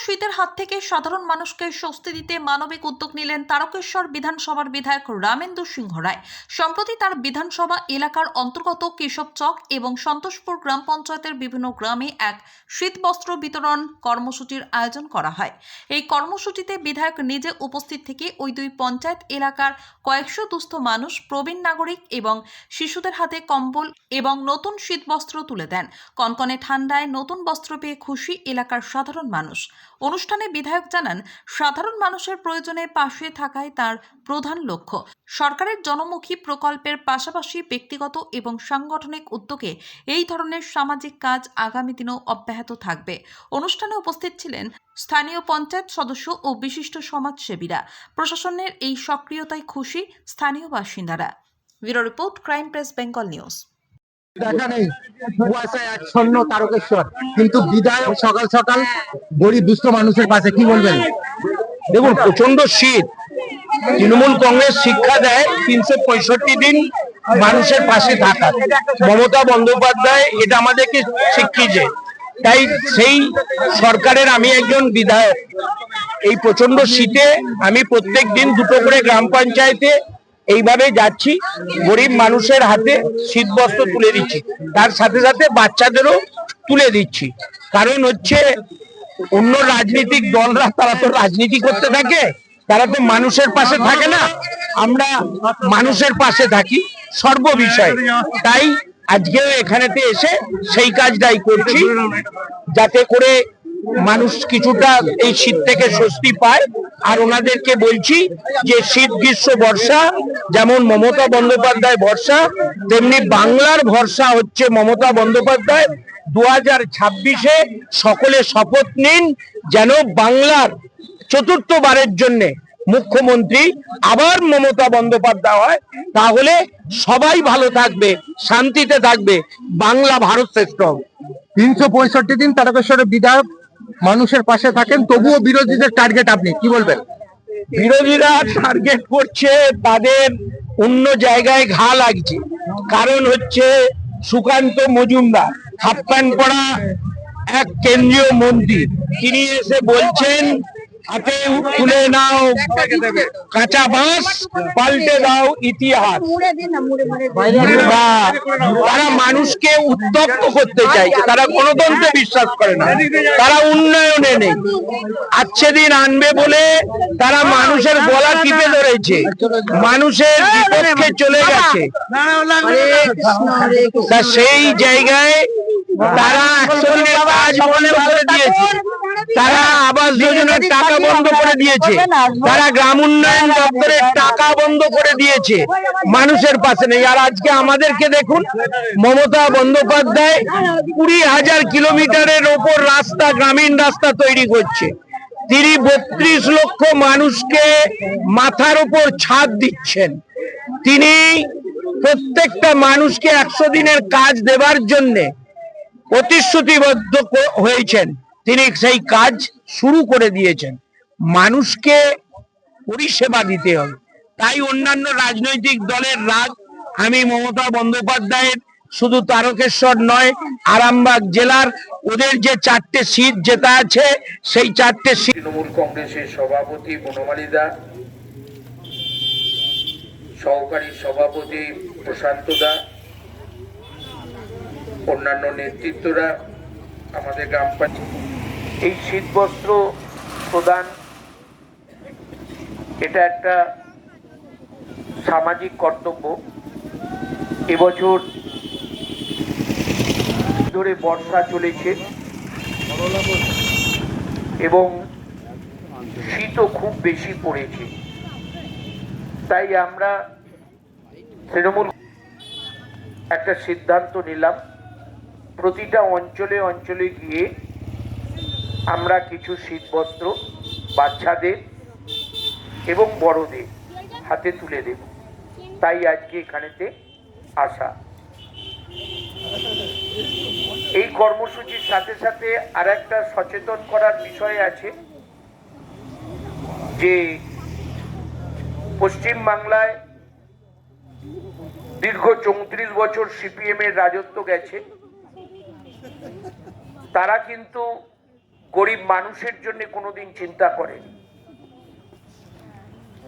শীতের হাত থেকে সাধারণ মানুষকে স্বস্তি দিতে মানবিক উদ্যোগ নিলেন তারকেশ্বর বিধানসভার বিধায়ক রামেন্দু সিংহ রায়। সম্প্রতি তার বিধানসভা এলাকার অন্তর্গত কেশব চক এবং সন্তোষপুর গ্রাম পঞ্চায়েতের বিভিন্ন গ্রামে এক শীতবস্ত্র বিতরণ কর্মসূচির আয়োজন করা হয়। এই কর্মসূচিতে বিধায়ক নিজে উপস্থিত থেকে ওই দুই পঞ্চায়েত এলাকার কয়েকশো দুস্থ মানুষ, প্রবীণ নাগরিক এবং শিশুদের হাতে কম্বল এবং নতুন শীতবস্ত্র তুলে দেন। কনকনে ঠান্ডায় নতুন বস্ত্র পেয়ে খুশি এলাকার সাধারণ মানুষ। অনুষ্ঠানে বিধায়ক জানান, সাধারণ মানুষের প্রয়োজনে পাশে থাকাই তার প্রধান লক্ষ্য। সরকারের জনমুখী প্রকল্পের পাশাপাশি ব্যক্তিগত এবং সাংগঠনিক উদ্যোগে এই ধরনের সামাজিক কাজ আগামী দিনেও অব্যাহত থাকবে। অনুষ্ঠানে উপস্থিত ছিলেন স্থানীয় পঞ্চায়েত সদস্য ও বিশিষ্ট সমাজসেবীরা। প্রশাসনের এই সক্রিয়তায় খুশি স্থানীয় বাসিন্দারা। Bureau report, crime press, Bengal news. দেখা নেই কুয়াশায় আচ্ছন্ন তারকেশ্বর, কিন্তু বিধায়ক সকাল সকাল গরিব দুস্থ মানুষের পাশে, কি বলবেন? দেখুন, প্রচন্ড শীত। তৃণমূল কংগ্রেস শিক্ষা দেয় 365 দিন মানুষের পাশে থাকা। মমতা বন্দ্যোপাধ্যায় এটা আমাদেরকে শিখিয়েছে। তাই সেই সরকারের আমি একজন বিধায়ক। এই প্রচন্ড শীতে আমি প্রত্যেক দিন দুটো করে গ্রাম পঞ্চায়েতে এইভাবে যাচ্ছি, গরিব মানুষের হাতে শীতবস্ত্র তুলে দিচ্ছি, তার সাথে সাথে বাচ্চাদেরও তুলে দিচ্ছি। কারণ হচ্ছে, অন্য রাজনৈতিক দলরা তারা তো রাজনীতি করতে থাকে, তারা তো মানুষের পাশে থাকে না। আমরা মানুষের পাশে থাকি সর্ববিষয়ে। তাই আজকেও এখানেতে এসে সেই কাজটাই করছি, যাতে করে মানুষ কিছুটা এই শীত থেকে স্বস্তি পায়। আর ওনাদেরকে বলছি যে শীত, গ্রীষ্ম, বর্ষা যেমন মমতা বন্দ্যোপাধ্যায় ভরসা, তেমনি বাংলার ভরসা হচ্ছে মমতা বন্দ্যোপাধ্যায়। 2026-এ সকলে শপথ নিন যেন বাংলার চতুর্থবারের জন্য মুখ্যমন্ত্রী আবার মমতা বন্দ্যোপাধ্যায় হয়। তাহলে সবাই ভালো থাকবে, শান্তিতে থাকবে, বাংলা ভারত শ্রেষ্ঠ হবে। 365 দিন তারকেশ্বরের বিধায়ক মানুষের পাশে থাকেন, তবুও বিরোধীদের টার্গেট, আপনি কি বলবেন? বিরোধীরা টার্গেট করছে, তাদের অন্য জায়গায় ঘা লাগছে। কারণ হচ্ছে, সুকান্ত মজুমদার হাফ প্যান্ট পরা এক কেন্দ্রীয় মন্ত্রী, তিনি এসে বলছেন হাতে তুলে নাও কাঁচা বাঁশ, পাল্টে দাও ইতিহাস। তারা মানুষকে উত্তপ্ত করতে চাইছে, তারা গণতন্ত্রে বিশ্বাস করে না, তারা উন্নয়নে নেই। আজকে দিন আনবে বলে তারা মানুষের গলা টিপে ধরেছে, মানুষের বিপক্ষে চলে গেছে। তা সেই জায়গায় তারা 100 দিনের কাজ বন্ধ করে দিয়েছে, তারা আবাস যোজনার টাকা বন্ধ করে দিয়েছে, তারা গ্রাম উন্নয়ন দপ্তরের টাকা বন্ধ করে দিয়েছে, মানুষের পাশে নেই। আর আজকে আমাদেরকে দেখুন, মমতা বন্দ্যোপাধ্যায় 20,000 কিলোমিটারের ওপর রাস্তা, গ্রামীণ রাস্তা তৈরি করছে। তিনি 32 লক্ষ মানুষকে মাথার উপর ছাদ দিচ্ছেন। তিনি প্রত্যেকটা মানুষকে 100 দিনের কাজ দেবার জন্য প্রতিশ্রুতিবদ্ধ হয়েছেন। তিনি সেই কাজ শুরু করে দিয়েছেন। মানুষকে পরিষেবা দিতে হবে। তাই অন্যান্য রাজনৈতিক দলের রাগ আমি মমতা বন্দ্যোপাধ্যায়ের শুধু তারকেশ্বর নয়, আরামবাগ জেলার ওদের যে 4টে সিট জেতা আছে, সেই 4টে সিট। তৃণমূল কংগ্রেসের সভাপতি বনমালী দা, সহকারী সভাপতি প্রশান্ত দা, অন্যান্য নেতৃত্বরা, আমাদের গ্রাম পঞ্চায়েত এই শীতবস্ত্র প্রদান, এটা একটা সামাজিক কর্তব্য। এবছর ধরে বর্ষা চলেছে এবং শীতও খুব বেশি পড়েছে। তাই আমরা তৃণমূল একটা সিদ্ধান্ত নিলাম, প্রতিটা অঞ্চলে অঞ্চলে গিয়ে আমরা কিছু শীতবস্ত্র বাচ্চাদের এবং বড়দের হাতে তুলে দেব। তাই আজকে এখানেতে আসা। এই কর্মসূচির সাথে সাথে আর একটা সচেতন করার বিষয় আছে যে পশ্চিম বাংলায় দীর্ঘ 34 বছর সিপিএম এর রাজত্ব গেছে। তারা কিন্তু গরিব মানুষের জন্য কোনোদিন চিন্তা করেনি,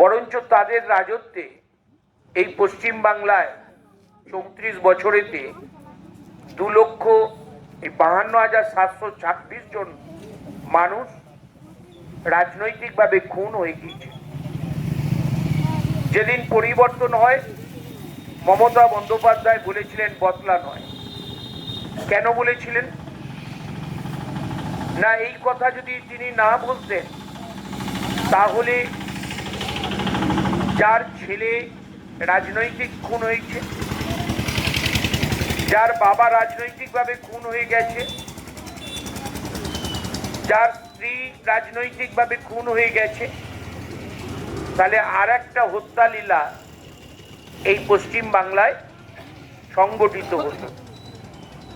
বরঞ্চ তাদের রাজত্বে এই পশ্চিম বাংলায় 34 বছরেতে 2,52,726 জন মানুষ রাজনৈতিকভাবে খুন হয়ে গিয়েছে। যেদিন পরিবর্তন হয়, মমতা বন্দ্যোপাধ্যায় বলেছিলেন বদলা নয়। কেন বলেছিলেন? না, এই কথা যদি তিনি না বলতেন তাহলে যার ছেলে রাজনৈতিক খুন হয়েছে, যার বাবা রাজনৈতিকভাবে খুন হয়ে গেছে, যার স্ত্রী রাজনৈতিকভাবে খুন হয়ে গেছে, তাহলে আর একটা হত্যা লীলা এই পশ্চিম বাংলায় সংগঠিত হতো।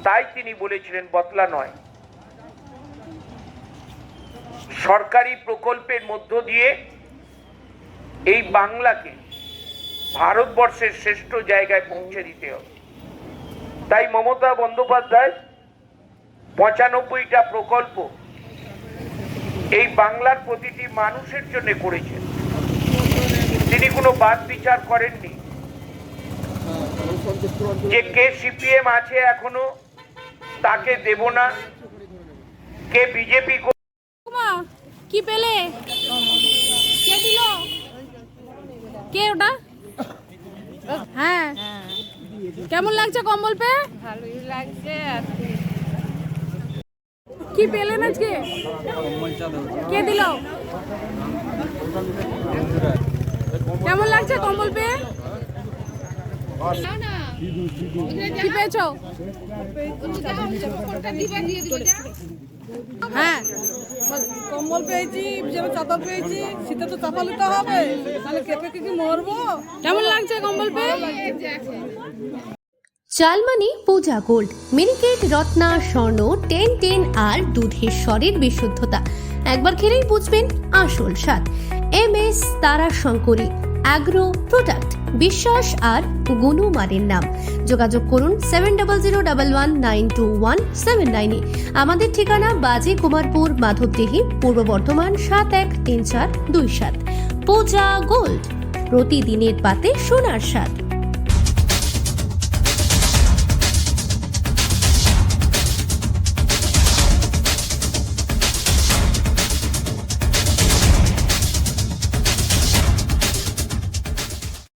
তাই তিনি বলেছিলেন বদলা নয়। সরকারি প্রকল্পের মধ্য দিয়ে এই বাংলাকে ভারতবর্ষের শ্রেষ্ঠ জায়গায় পৌঁছে দিতে হবে। তাই মমতা বন্দ্যোপাধ্যায় 95টা প্রকল্প এই বাংলার প্রতিটি মানুষের জন্য করেছেন। তিনি কোনো বাদ বিচার করেননি যে কে সিপিএম আছে এখনো তাকে দেব না, কে বিজেপি। কি পেলে? কে দিল? কে ওটা? হ্যাঁ, কেমন লাগছে কম্বল পেয়ে? ভালোই লাগছে। কি পেলেন আজকে? কে দিল? কেমন লাগছে কম্বল পেয়ে? কি পেয়েছো? হ্যাঁ, কম্বল পেয়েছি, বিছানা চাদর পেয়েছি। শীতে তো চাপা নিতে হবে, তাহলে কেঁপে কি মরবো। কেমন লাগছে কম্বল পেয়ে? চালমানি পূজা গোল্ড, মিনিকেট, রত্না, স্বর্ণ 10 আর দুধের স্বরের বিশুদ্ধতা। একবার খেলেই বুঝবেন আসল স্বাদ। MS তারা শঙ্করী অ্যাগ্রো প্রোডাক্ট, বিশ্বাস আর গুণমানের নাম। যোগাযোগ করুন 7011192179 এ। আমাদের ঠিকানা বাজে কুমারপুর, মাধবদেহি, পূর্ব বর্ধমান 713427। পূজা গোল্ড, প্রতিদিনের পাতে সোনার স্বাদ।